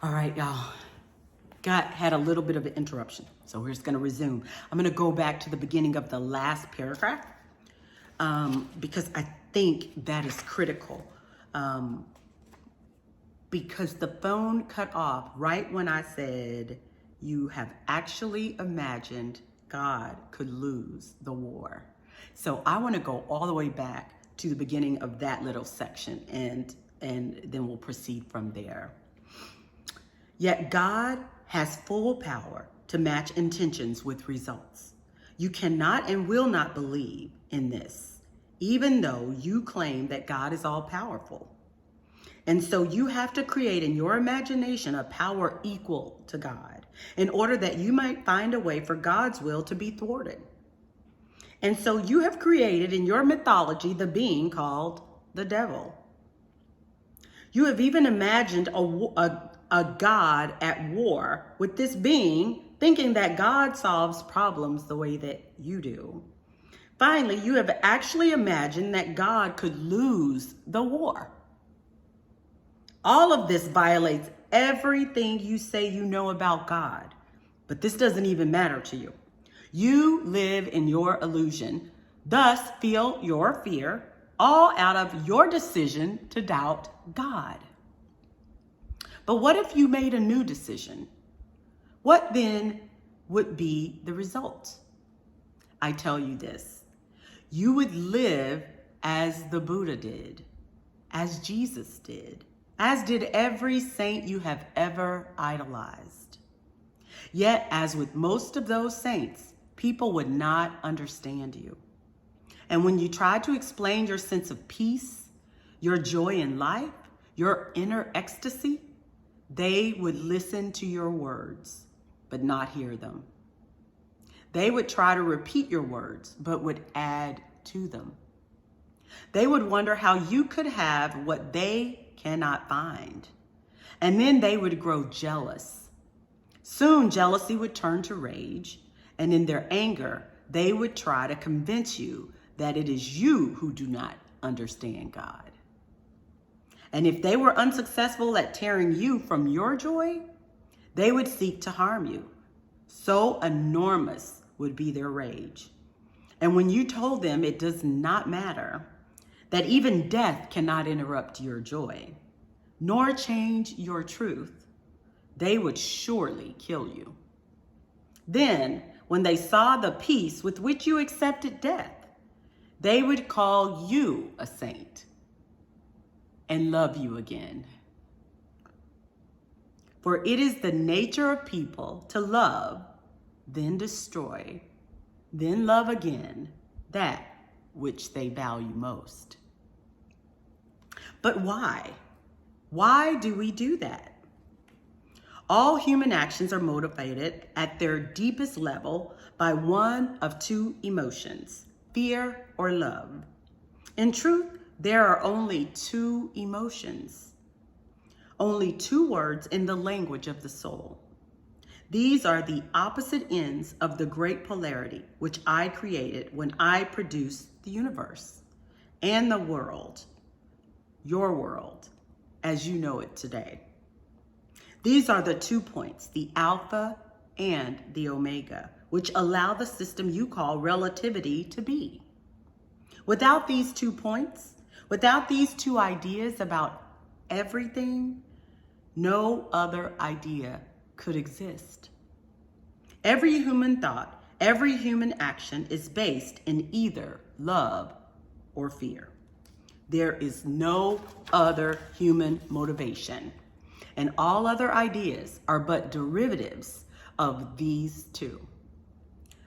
All right, y'all. Had a little bit of an interruption, so we're just going to resume. I'm going to go back to the beginning of the last paragraph because I think that is critical. Because the phone cut off right when I said, you have actually imagined God could lose the war. So I want to go all the way back to the beginning of that little section, and then we'll proceed from there. Yet God has full power to match intentions with results. You cannot and will not believe in this, even though you claim that God is all powerful. And so you have to create in your imagination a power equal to God in order that you might find a way for God's will to be thwarted. And so you have created in your mythology the being called the devil. You have even imagined a God at war with this being, thinking that God solves problems the way that you do. Finally, you have actually imagined that God could lose the war. All of this violates everything you say you know about God, but this doesn't even matter to you. You live in your illusion, thus feel your fear, all out of your decision to doubt God. But what if you made a new decision? What then would be the result? I tell you this, you would live as the Buddha did, as Jesus did, as did every saint you have ever idolized. Yet, as with most of those saints, people would not understand you. And when you tried to explain your sense of peace, your joy in life, your inner ecstasy, they would listen to your words, but not hear them. They would try to repeat your words, but would add to them. They would wonder how you could have what they cannot find. And then they would grow jealous. Soon jealousy would turn to rage, and in their anger, they would try to convince you that it is you who do not understand God. And if they were unsuccessful at tearing you from your joy, they would seek to harm you. So enormous would be their rage. And when you told them it does not matter, that even death cannot interrupt your joy, nor change your truth, they would surely kill you. Then, when they saw the peace with which you accepted death, they would call you a saint and love you again. For it is the nature of people to love, then destroy, then love again that which they value most. But why? Why do we do that? All human actions are motivated at their deepest level by one of two emotions, fear or love. In truth, there are only two emotions, only two words in the language of the soul. These are the opposite ends of the great polarity which I created when I produced the universe and the world, your world, as you know it today. These are the 2 points, the alpha and the omega, which allow the system you call relativity to be. Without these 2 points, without these 2 ideas about everything, no other idea could exist. Every human thought, every human action is based in either love or fear. There is no other human motivation, and all other ideas are but derivatives of these 2.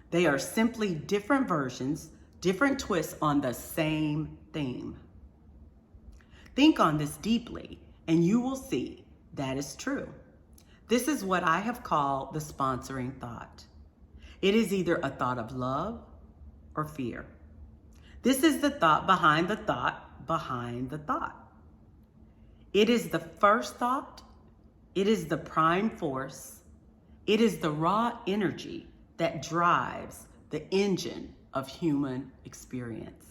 They are simply different versions, different twists on the same theme. Think on this deeply, and you will see that is true. This is what I have called the sponsoring thought. It is either a thought of love or fear. This is the thought behind the thought behind the thought. It is the first thought. It is the prime force. It is the raw energy that drives the engine of human experience.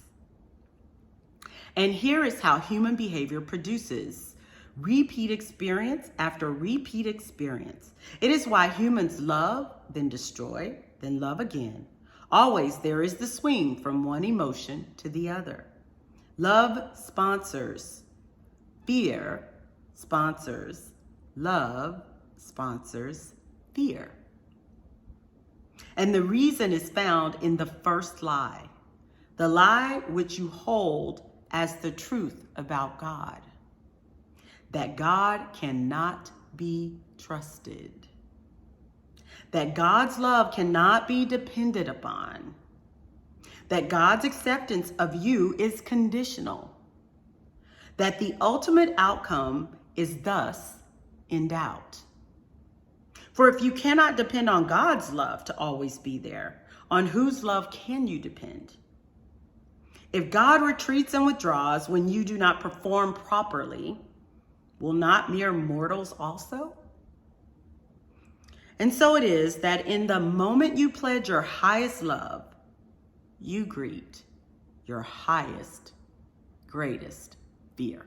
And here is how human behavior produces Repeat experience after repeat experience. It is why humans love, then destroy, then love again. Always there is the swing from one emotion to the other. Love sponsors. Fear sponsors. Love sponsors fear. And the reason is found in the first lie, the lie which you hold as the truth about God, that God cannot be trusted, that God's love cannot be depended upon, that God's acceptance of you is conditional, that the ultimate outcome is thus in doubt. For if you cannot depend on God's love to always be there, on whose love can you depend? If God retreats and withdraws when you do not perform properly, will not mere mortals also? And so it is that in the moment you pledge your highest love, you greet your highest, greatest fear.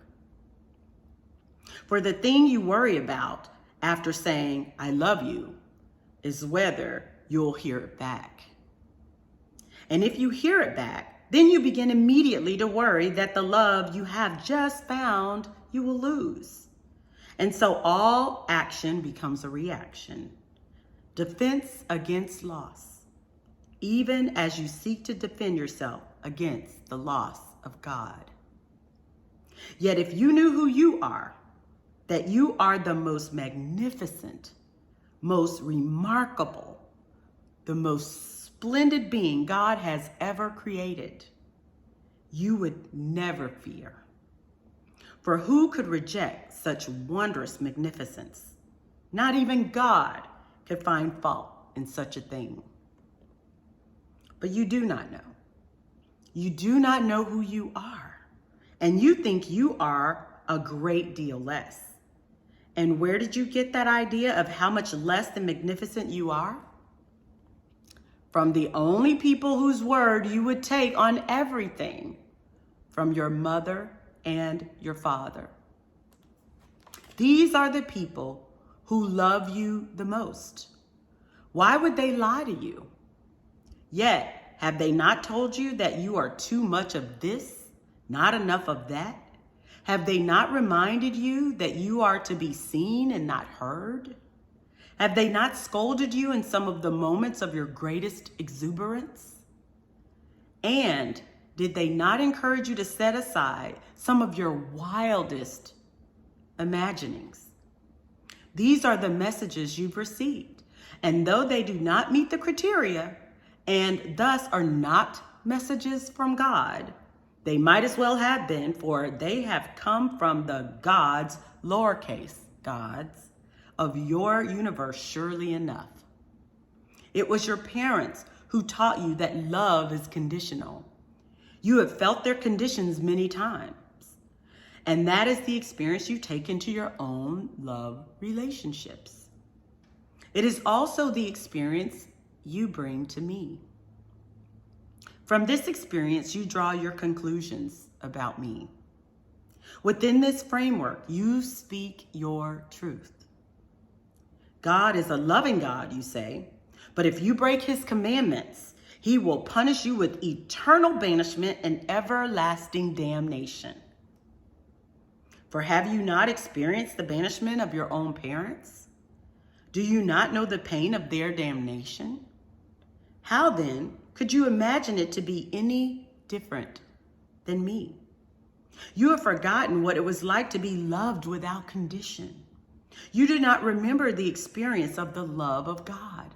For the thing you worry about after saying, I love you, is whether you'll hear it back. And if you hear it back, then you begin immediately to worry that the love you have just found you will lose. And so all action becomes a reaction. Defense against loss, even as you seek to defend yourself against the loss of God. Yet if you knew who you are, that you are the most magnificent, most remarkable, the most splendid being God has ever created, you would never fear. For who could reject such wondrous magnificence? Not even God could find fault in such a thing. But you do not know. You do not know who you are. And you think you are a great deal less. And where did you get that idea of how much less than magnificent you are? From the only people whose word you would take on everything, from your mother and your father. These are the people who love you the most. Why would they lie to you? Yet, have they not told you that you are too much of this, not enough of that? Have they not reminded you that you are to be seen and not heard? Have they not scolded you in some of the moments of your greatest exuberance? And did they not encourage you to set aside some of your wildest imaginings? These are the messages you've received. And though they do not meet the criteria, and thus are not messages from God, they might as well have been, for they have come from the gods, lowercase gods, of your universe surely enough. It was your parents who taught you that love is conditional. You have felt their conditions many times. And that is the experience you take into your own love relationships. It is also the experience you bring to me. From this experience, you draw your conclusions about me. Within this framework, you speak your truth. God is a loving God, you say, but if you break his commandments, he will punish you with eternal banishment and everlasting damnation. For have you not experienced the banishment of your own parents? Do you not know the pain of their damnation? How then could you imagine it to be any different than me? You have forgotten what it was like to be loved without condition. You do not remember the experience of the love of God.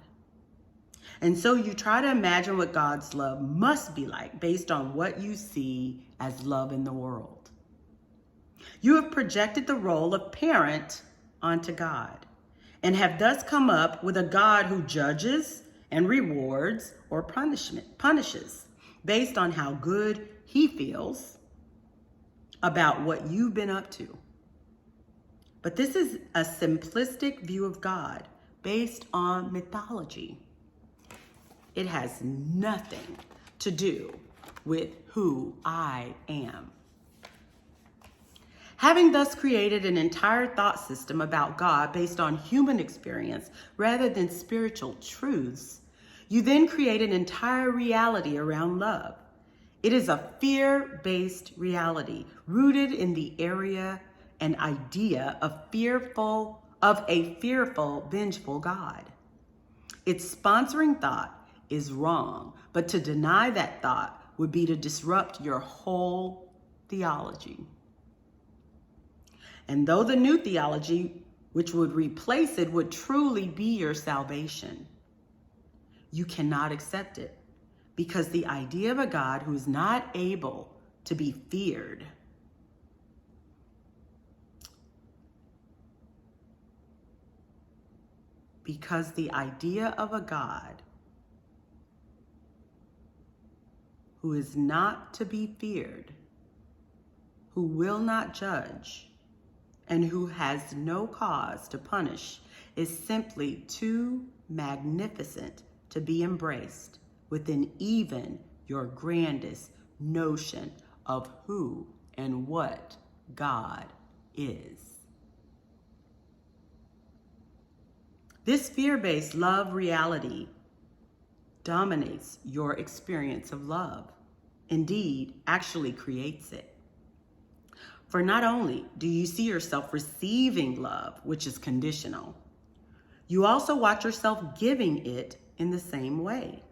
And so you try to imagine what God's love must be like based on what you see as love in the world. You have projected the role of parent onto God and have thus come up with a God who judges and rewards or punishes based on how good he feels about what you've been up to. But this is a simplistic view of God based on mythology. It has nothing to do with who I am. Having thus created an entire thought system about God based on human experience rather than spiritual truths, you then create an entire reality around love. It is a fear-based reality rooted in the area and idea of a fearful, vengeful God. Its sponsoring thought is wrong, but to deny that thought would be to disrupt your whole theology. And though the new theology, which would replace it, would truly be your salvation, you cannot accept it because the idea of a God who is not able to be feared because the idea of a God who is not to be feared, who will not judge, and who has no cause to punish is simply too magnificent to be embraced within even your grandest notion of who and what God is. This fear-based love reality dominates your experience of love. Indeed, actually creates it. For not only do you see yourself receiving love, which is conditional, you also watch yourself giving it in the same way.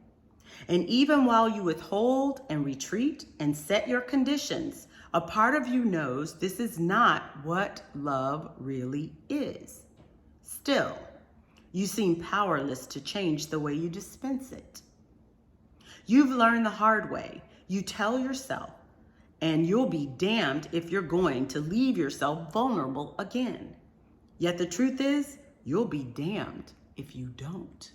And even while you withhold and retreat and set your conditions, a part of you knows this is not what love really is. Still, you seem powerless to change the way you dispense it. You've learned the hard way. You tell yourself, and you'll be damned if you're going to leave yourself vulnerable again. Yet the truth is, you'll be damned if you don't.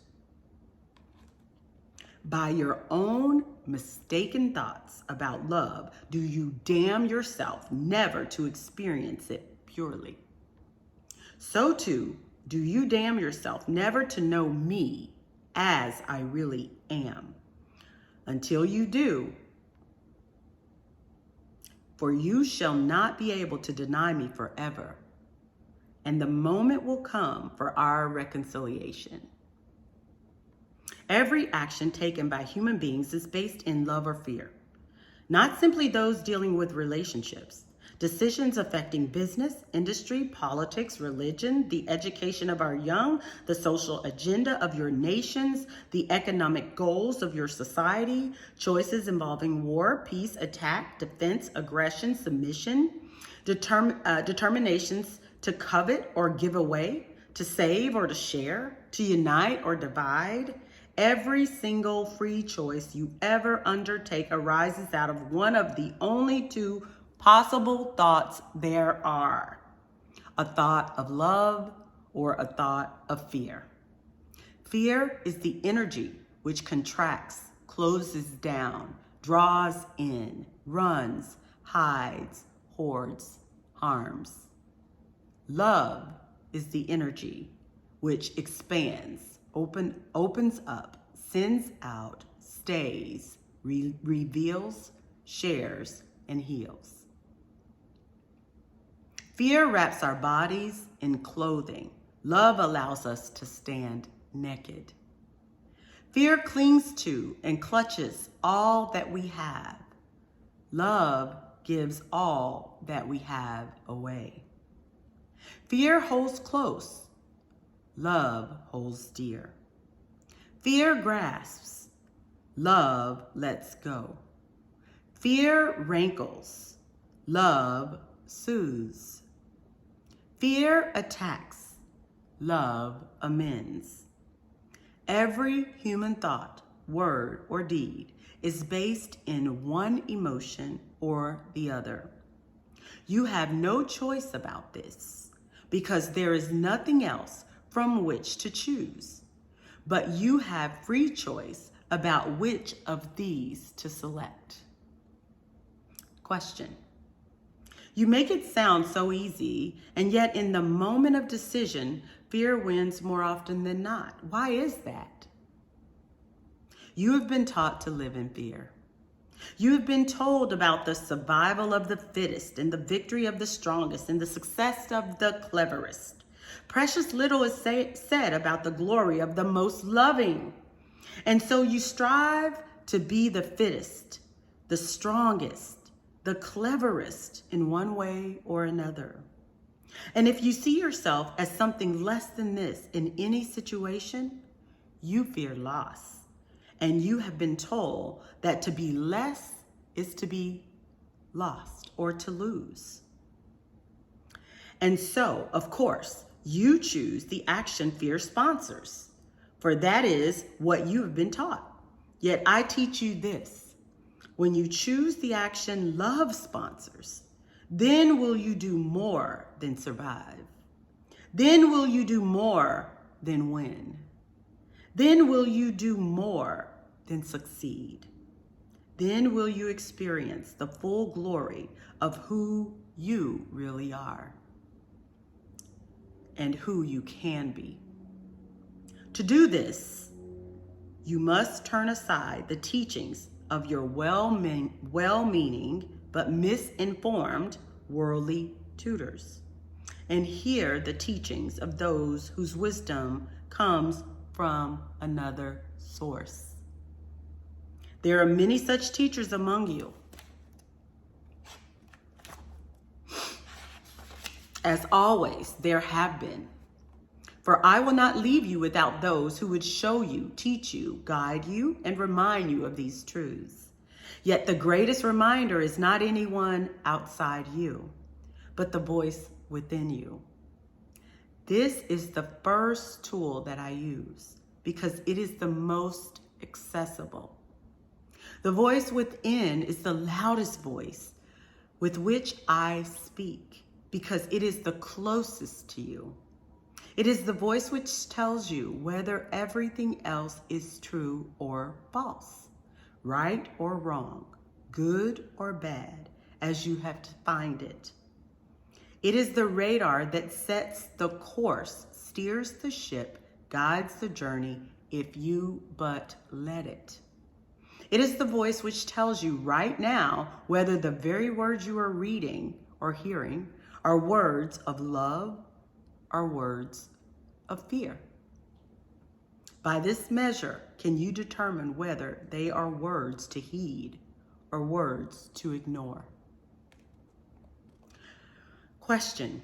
By your own mistaken thoughts about love, do you damn yourself never to experience it purely. So too, do you damn yourself never to know me as I really am. Until you do, for you shall not be able to deny me forever, and the moment will come for our reconciliation. Every action taken by human beings is based in love or fear, not simply those dealing with relationships. Decisions affecting business, industry, politics, religion, the education of our young, the social agenda of your nations, the economic goals of your society, choices involving war, peace, attack, defense, aggression, submission, determinations to covet or give away, to save or to share, to unite or divide. Every single free choice you ever undertake arises out of one of the only two possible thoughts there are: a thought of love or a thought of fear. Fear is the energy which contracts, closes down, draws in, runs, hides, hoards, harms. Love is the energy which expands, opens up, sends out, stays, reveals, shares, and heals. Fear wraps our bodies in clothing. Love allows us to stand naked. Fear clings to and clutches all that we have. Love gives all that we have away. Fear holds close. Love holds dear. Fear grasps. Love lets go. Fear rankles. Love soothes. Fear attacks. Love amends. Every human thought, word, or deed is based in one emotion or the other. You have no choice about this because there is nothing else from which to choose. But you have free choice about which of these to select. Question. You make it sound so easy, and yet in the moment of decision, fear wins more often than not. Why is that? You have been taught to live in fear. You have been told about the survival of the fittest and the victory of the strongest and the success of the cleverest. Precious little is said about the glory of the most loving. And so you strive to be the fittest, the strongest, the cleverest in one way or another. And if you see yourself as something less than this in any situation, you fear loss. And you have been told that to be less is to be lost or to lose. And so, of course, you choose the action fear sponsors, for that is what you have been taught. Yet I teach you this: when you choose the action love sponsors, then will you do more than survive. Then will you do more than win. Then will you do more than succeed. Then will you experience the full glory of who you really are and who you can be. To do this, you must turn aside the teachings of your well-meaning but misinformed worldly tutors and hear the teachings of those whose wisdom comes from another source. There are many such teachers among you. As always, there have been. For I will not leave you without those who would show you, teach you, guide you, and remind you of these truths. Yet the greatest reminder is not anyone outside you, but the voice within you. This is the first tool that I use because it is the most accessible. The voice within is the loudest voice with which I speak because it is the closest to you. It is the voice which tells you whether everything else is true or false, right or wrong, good or bad, as you have defined it. It is the radar that sets the course, steers the ship, guides the journey, if you but let it. It is the voice which tells you right now whether the very words you are reading or hearing are words of love or words of fear. By this measure, can you determine whether they are words to heed or words to ignore? Question.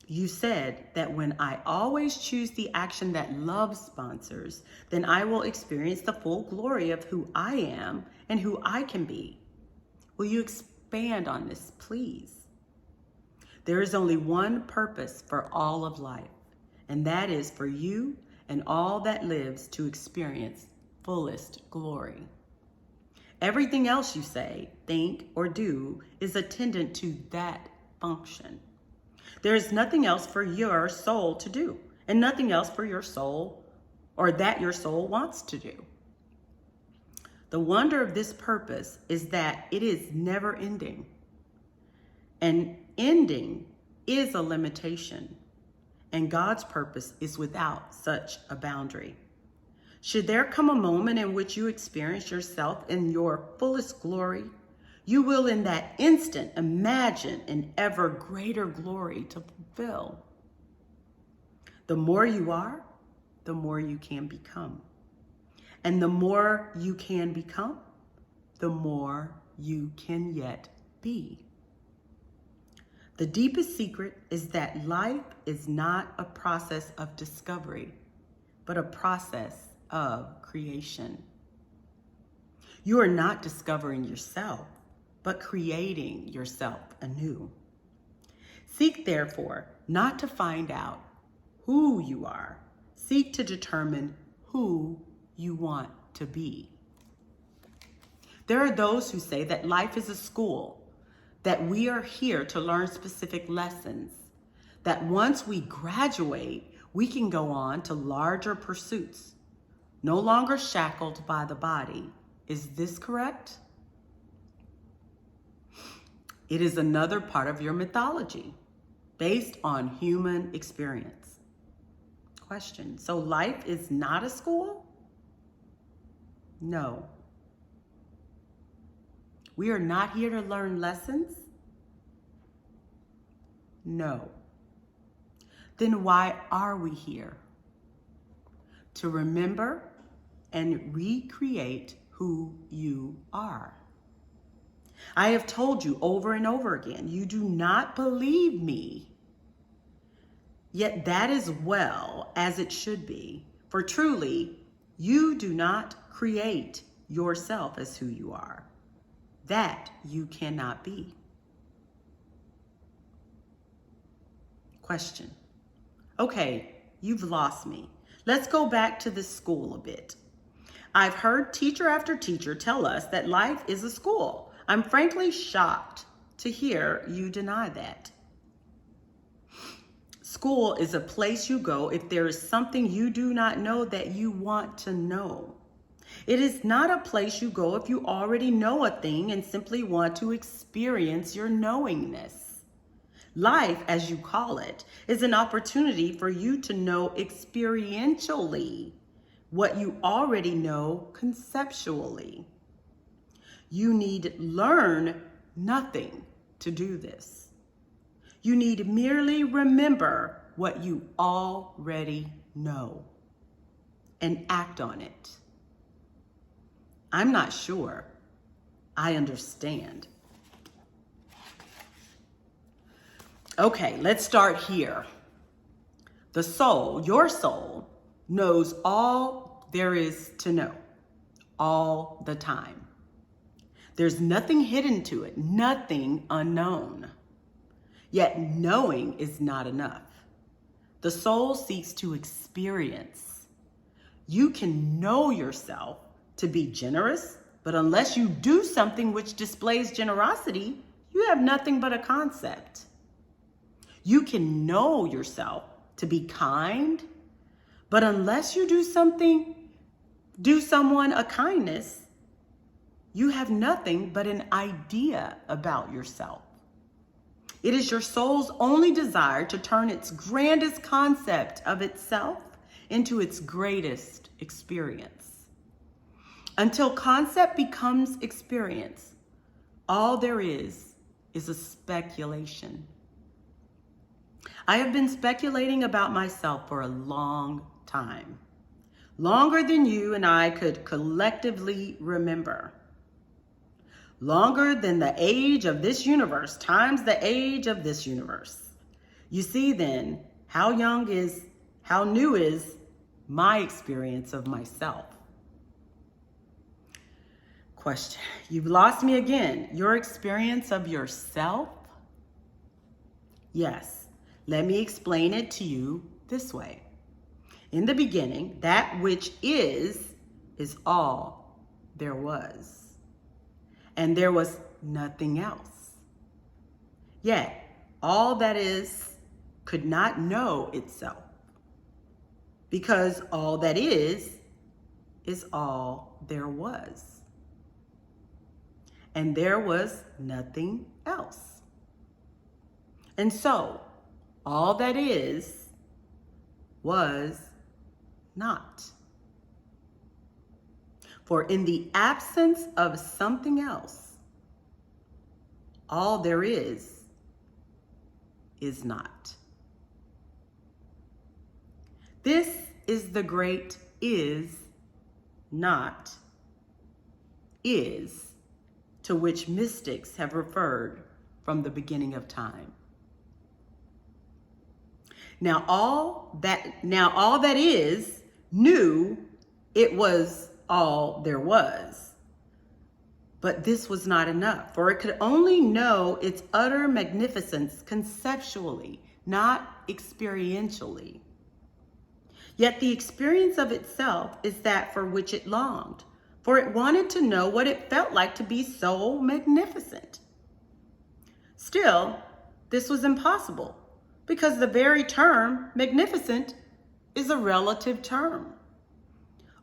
You said that when I always choose the action that love sponsors, then I will experience the full glory of who I am and who I can be. Will you expand on this, please? There is only one purpose for all of life, and that is for you and all that lives to experience fullest glory. Everything else you say, think, or do is attendant to that function. There is nothing else for your soul to do, and nothing else for your soul or that your soul wants to do. The wonder of this purpose is that it is never ending. And ending is a limitation, and God's purpose is without such a boundary. Should there come a moment in which you experience yourself in your fullest glory, you will in that instant imagine an ever greater glory to fulfill. The more you are, the more you can become. And the more you can become, the more you can yet be. The deepest secret is that life is not a process of discovery, but a process of creation. You are not discovering yourself, but creating yourself anew. Seek, therefore, not to find out who you are. Seek to determine who you want to be. There are those who say that life is a school, that we are here to learn specific lessons, that once we graduate, we can go on to larger pursuits, no longer shackled by the body. Is this correct? It is another part of your mythology based on human experience. Question. So life is not a school? No. We are not here to learn lessons? No. Then why are we here? To remember and recreate who you are. I have told you over and over again, you do not believe me. Yet that is well as it should be. For truly, you do not create yourself as who you are. That you cannot be. Question. Okay, you've lost me. Let's go back to the school a bit. I've heard teacher after teacher tell us that life is a school. I'm frankly shocked to hear you deny that. School is a place you go if there is something you do not know that you want to know. It is not a place you go if you already know a thing and simply want to experience your knowingness. Life, as you call it, is an opportunity for you to know experientially what you already know conceptually. You need learn nothing to do this. You need merely remember what you already know and act on it. I'm not sure I understand. Okay, let's start here. The soul, your soul, knows all there is to know, all the time. There's nothing hidden to it, nothing unknown. Yet knowing is not enough. The soul seeks to experience. You can know yourself to be generous, but unless you do something which displays generosity, you have nothing but a concept. You can know yourself to be kind, but unless you do someone a kindness, you have nothing but an idea about yourself. It is your soul's only desire to turn its grandest concept of itself into its greatest experience. Until concept becomes experience, all there is a speculation. I have been speculating about myself for a long time, longer than you and I could collectively remember. Longer than the age of this universe times the age of this universe. You see then, how new is my experience of myself. Question, you've lost me again. Your experience of yourself? Yes, let me explain it to you this way. In the beginning, that which is all there was. And there was nothing else. Yet, all that is could not know itself, because all that is all there was. And there was nothing else. And so, all that is was not. For in the absence of something else, all there is not. This is the great is not is to which mystics have referred from the beginning of time. Now all that is knew it was all there was. But this was not enough, for it could only know its utter magnificence conceptually, not experientially. Yet the experience of itself is that for which it longed, for it wanted to know what it felt like to be so magnificent. Still, this was impossible, because the very term magnificent is a relative term.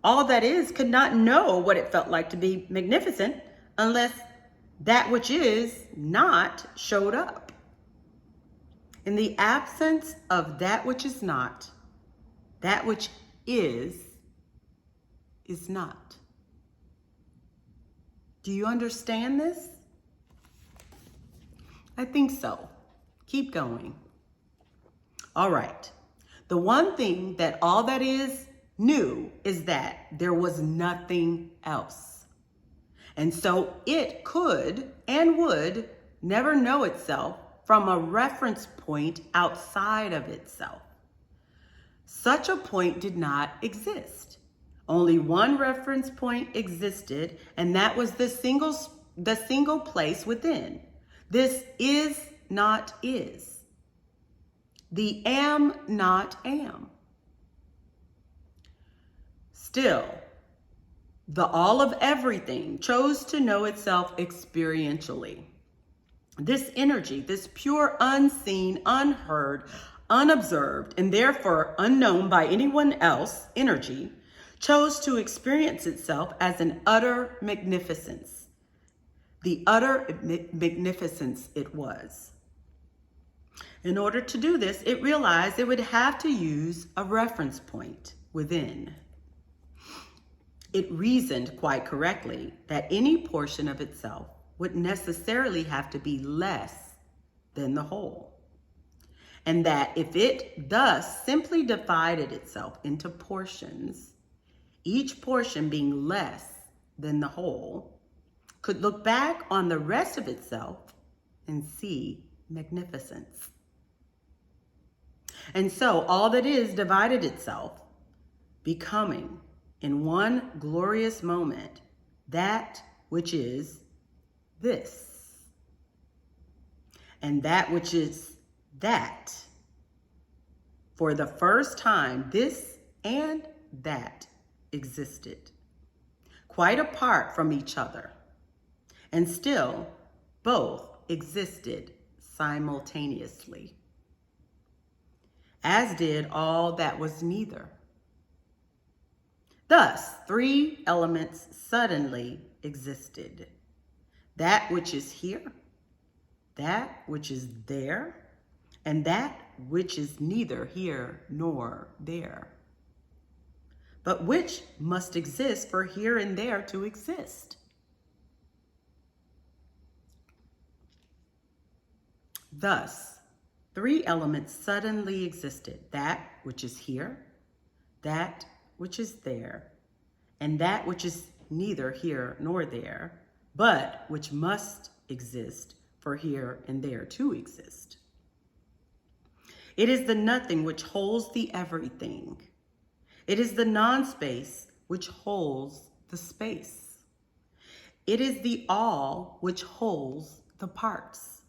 All that is could not know what it felt like to be magnificent unless that which is not showed up. In the absence of that which is not, that which is not. Do you understand this? I think so. Keep going. All right. The one thing that all that is knew is that there was nothing else. And so it could and would never know itself from a reference point outside of itself. Such a point did not exist. Only one reference point existed, and that was the single place within. This is not is. The am not am. Still, the all of everything chose to know itself experientially. This energy, this pure, unseen, unheard, unobserved, and therefore unknown by anyone else energy, chose to experience itself as an utter magnificence. The utter magnificence it was. In order to do this, it realized it would have to use a reference point within. It reasoned quite correctly that any portion of itself would necessarily have to be less than the whole. And that if it thus simply divided itself into portions, each portion being less than the whole, could look back on the rest of itself and see magnificence. And so all that is divided itself, becoming in one glorious moment that which is this, and that which is that. For the first time, this and that existed, quite apart from each other, and still both existed simultaneously, as did all that was neither. Thus, three elements suddenly existed: that which is here, that which is there, and that which is neither here nor there, but which must exist for here and there to exist. Thus, three elements suddenly existed: that which is here, that which is there, and that which is neither here nor there, but which must exist for here and there to exist. It is the nothing which holds the everything. It is the non-space which holds the space. It is the all which holds the parts.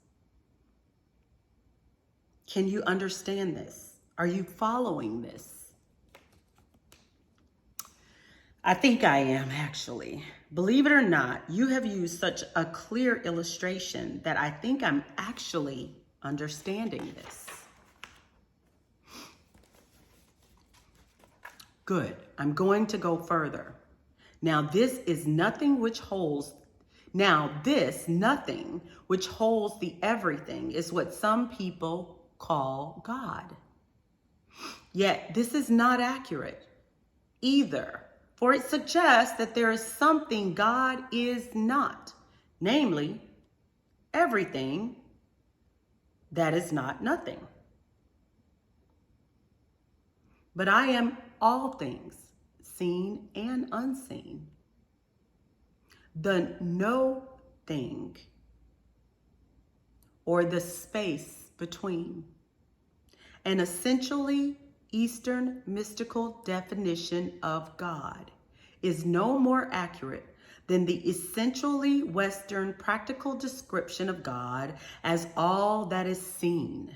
Can you understand this? Are you following this? I think I am, actually. Believe it or not, you have used such a clear illustration that I think I'm actually understanding this. Good. I'm going to go further. Now, this nothing which holds the everything is what some people call God. Yet, this is not accurate either, for it suggests that there is something God is not, namely, everything that is not nothing. But I am all things, seen and unseen. The no thing, or the space between. An essentially Eastern mystical definition of God is no more accurate than the essentially Western practical description of God as all that is seen.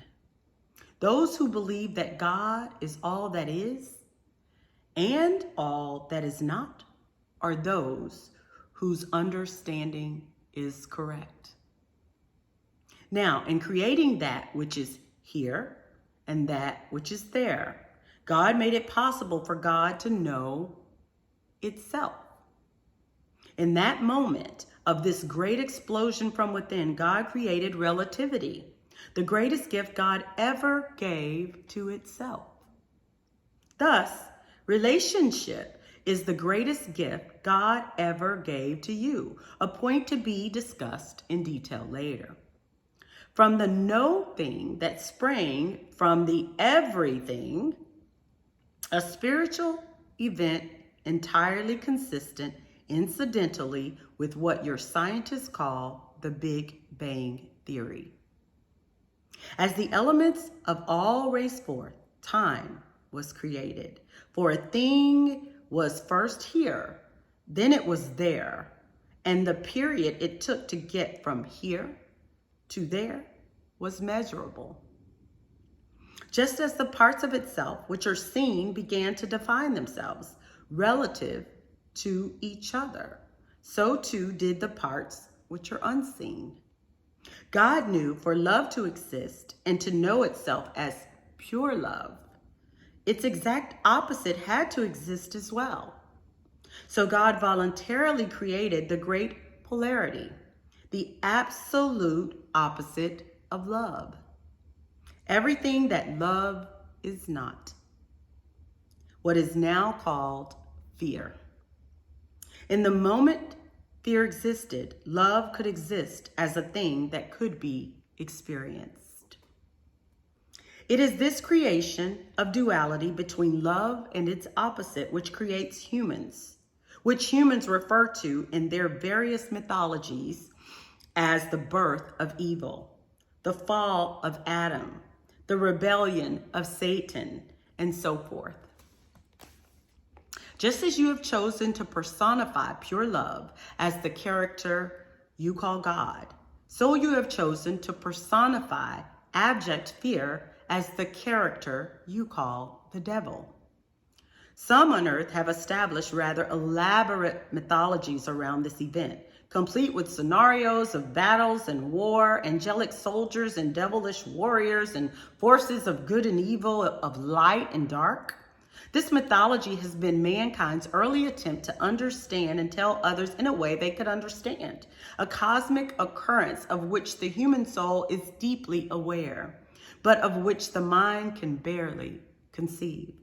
Those who believe that God is all that is and all that is not are those whose understanding is correct. Now, in creating that which is here and that which is there, God made it possible for God to know itself. In that moment of this great explosion from within, God created relativity, the greatest gift God ever gave to itself. Thus, relationship is the greatest gift God ever gave to you, a point to be discussed in detail later. From the no thing that sprang from the everything, a spiritual event entirely consistent, incidentally, with what your scientists call the Big Bang Theory. As the elements of all race forth, time was created. For a thing was first here, then it was there, and the period it took to get from here to there was measurable. Just as the parts of itself which are seen began to define themselves relative to each other, so too did the parts which are unseen. God knew for love to exist and to know itself as pure love, its exact opposite had to exist as well. So God voluntarily created the great polarity, the absolute opposite of love. Everything that love is not. What is now called fear. In the moment fear existed, love could exist as a thing that could be experienced. It is this creation of duality between love and its opposite which creates humans, which humans refer to in their various mythologies as the birth of evil, the fall of Adam, the rebellion of Satan, and so forth. Just as you have chosen to personify pure love as the character you call God, so you have chosen to personify abject fear as the character you call the devil. Some on earth have established rather elaborate mythologies around this event, complete with scenarios of battles and war, angelic soldiers and devilish warriors, and forces of good and evil, of light and dark. This mythology has been mankind's early attempt to understand and tell others in a way they could understand, a cosmic occurrence of which the human soul is deeply aware, but of which the mind can barely conceive.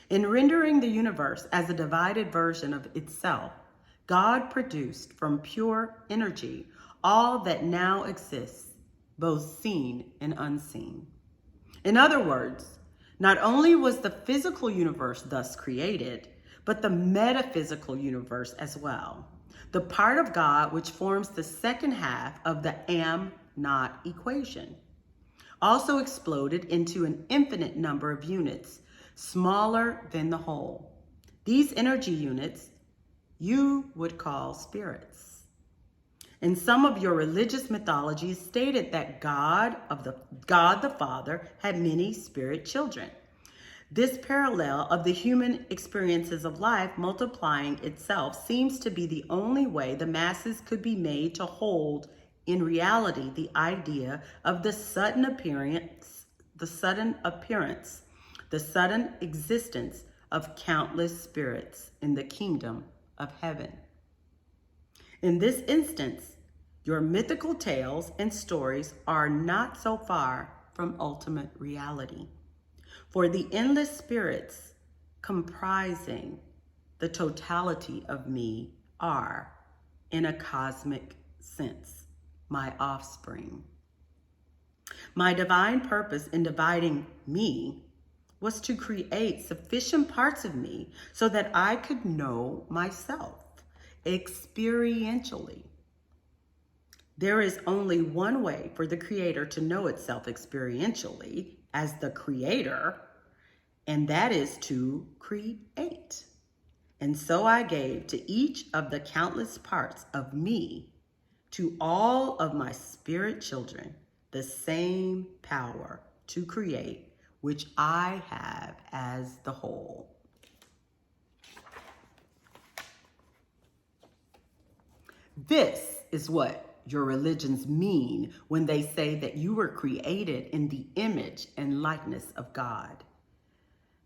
In rendering the universe as a divided version of itself, God produced from pure energy all that now exists, both seen and unseen. In other words, not only was the physical universe thus created, but the metaphysical universe as well, the part of God which forms the second half of the am-not equation, also exploded into an infinite number of units, smaller than the whole. These energy units you would call spirits. In some of your religious mythologies stated that God the Father had many spirit children. This parallel of the human experiences of life multiplying itself seems to be the only way the masses could be made to hold in reality the idea of the sudden existence of countless spirits in the kingdom of heaven. In this instance, your mythical tales and stories are not so far from ultimate reality. For the endless spirits comprising the totality of me are, in a cosmic sense, my offspring. My divine purpose in dividing me was to create sufficient parts of me so that I could know myself experientially. There is only one way for the Creator to know itself experientially as the Creator, and that is to create. And so I gave to each of the countless parts of me, to all of my spirit children, the same power to create, which I have as the whole. This is what your religions mean when they say that you were created in the image and likeness of God.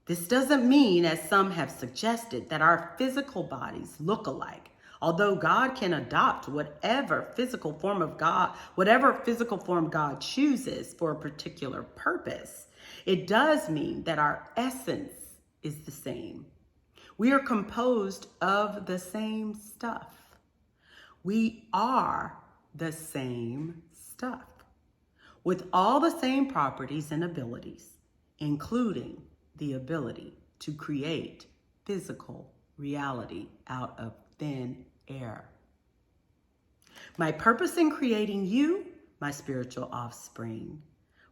This doesn't mean, as some have suggested, that our physical bodies look alike, although God can adopt whatever physical form God chooses for a particular purpose. It does mean that our essence is the same. We are composed of the same stuff. We are the same stuff. with all the same properties and abilities, including the ability to create physical reality out of thin air. My purpose in creating you, my spiritual offspring,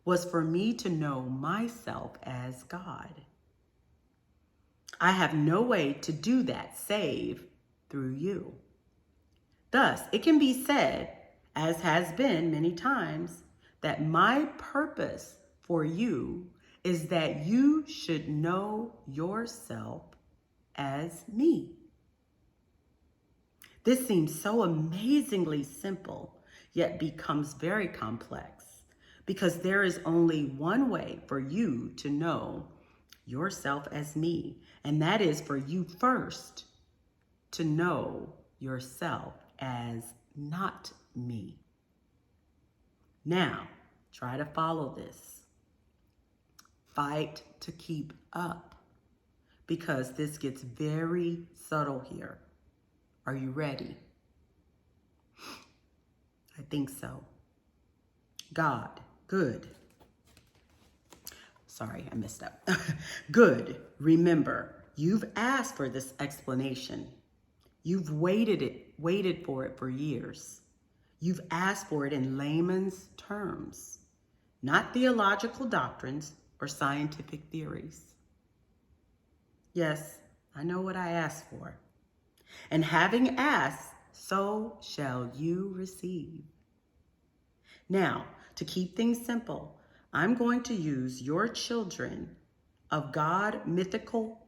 was for me to know myself as God. I have no way to do that save through you. Thus, it can be said, as has been many times, that my purpose for you is that you should know yourself as me. This seems so amazingly simple, yet becomes very complex, because there is only one way for you to know yourself as me, and that is for you first to know yourself as not me. Now, try to follow this. Fight to keep up, because this gets very subtle here. Are you ready? I think so. God, good. Sorry, I messed up. Good. Remember, you've asked for this explanation. You've waited for it for years. You've asked for it in layman's terms, not theological doctrines or scientific theories. Yes, I know what I asked for. And having asked, so shall you receive. Now, to keep things simple, I'm going to use your children of God mythological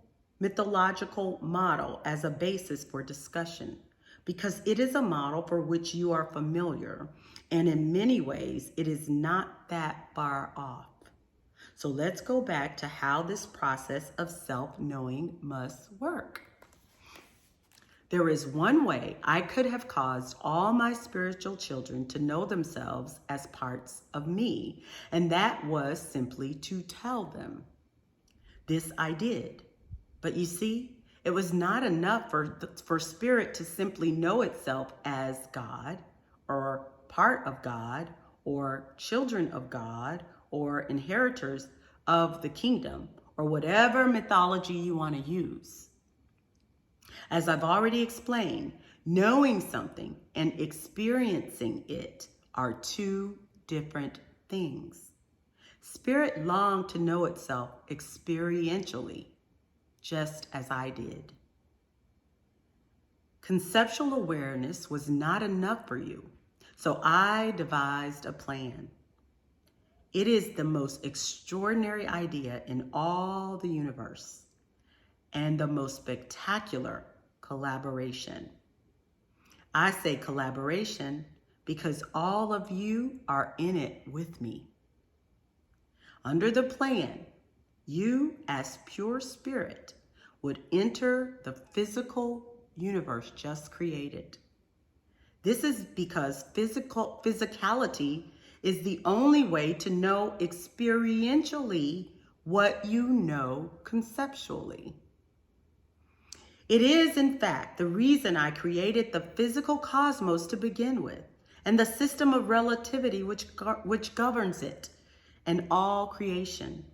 model as a basis for discussion, because it is a model for which you are familiar, and in many ways, it is not that far off. So let's go back to how this process of self-knowing must work. There is one way I could have caused all my spiritual children to know themselves as parts of me, and that was simply to tell them. This I did. But you see, it was not enough for spirit to simply know itself as God, or part of God, or children of God, or inheritors of the kingdom, or whatever mythology you want to use. As I've already explained, knowing something and experiencing it are two different things. Spirit longed to know itself experientially, just as I did. Conceptual awareness was not enough for you, so I devised a plan. It is the most extraordinary idea in all the universe, and the most spectacular collaboration. I say collaboration because all of you are in it with me. Under the plan, you as pure spirit would enter the physical universe just created. This is because physicality is the only way to know experientially what you know conceptually. It is, in fact, the reason I created the physical cosmos to begin with, and the system of relativity which governs it, and all creation.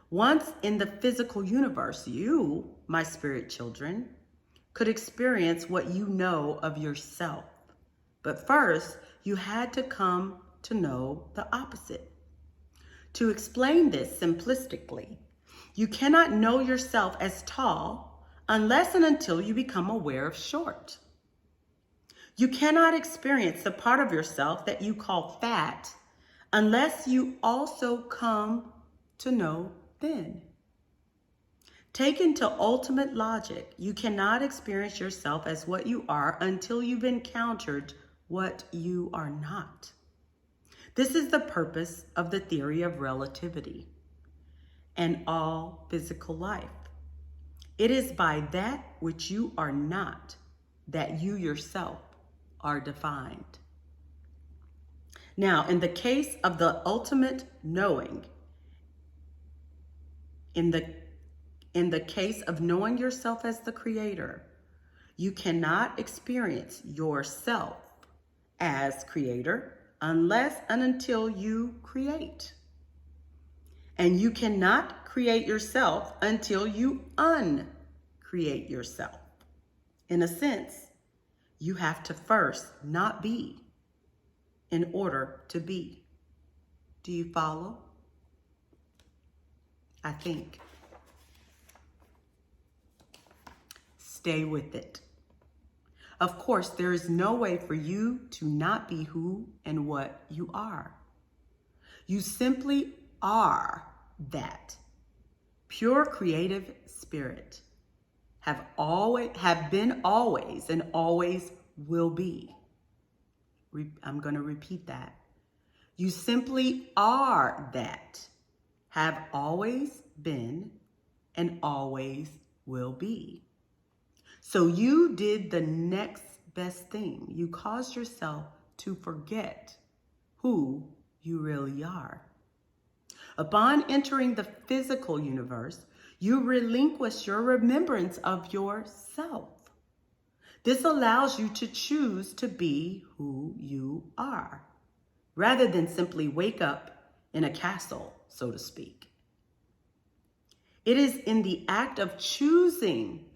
Once in the physical universe, you, my spirit children, could experience what you know of yourself. But first, you had to come to know the opposite. To explain this simplistically, you cannot know yourself as tall unless and until you become aware of short. You cannot experience the part of yourself that you call fat unless you also come to know thin. Taken to ultimate logic, you cannot experience yourself as what you are until you've encountered what you are not. This is the purpose of the theory of relativity and all physical life. It is by that which you are not that you yourself are defined. Now, in the case of the ultimate knowing, in the case of knowing yourself as the creator, you cannot experience yourself as creator unless and until you create. And you cannot create yourself until you uncreate yourself. In a sense, you have to first not be in order to be. Do you follow? I think. Stay with it. Of course, there is no way for you to not be who and what you are. You simply are that. Pure creative spirit. Have been always and always will be. I'm going to repeat that. You simply are that. Have always been and always will be. So you did the next best thing. You caused yourself to forget who you really are. Upon entering the physical universe, you relinquish your remembrance of yourself. This allows you to choose to be who you are, rather than simply wake up in a castle, so to speak. It is in the act of choosing to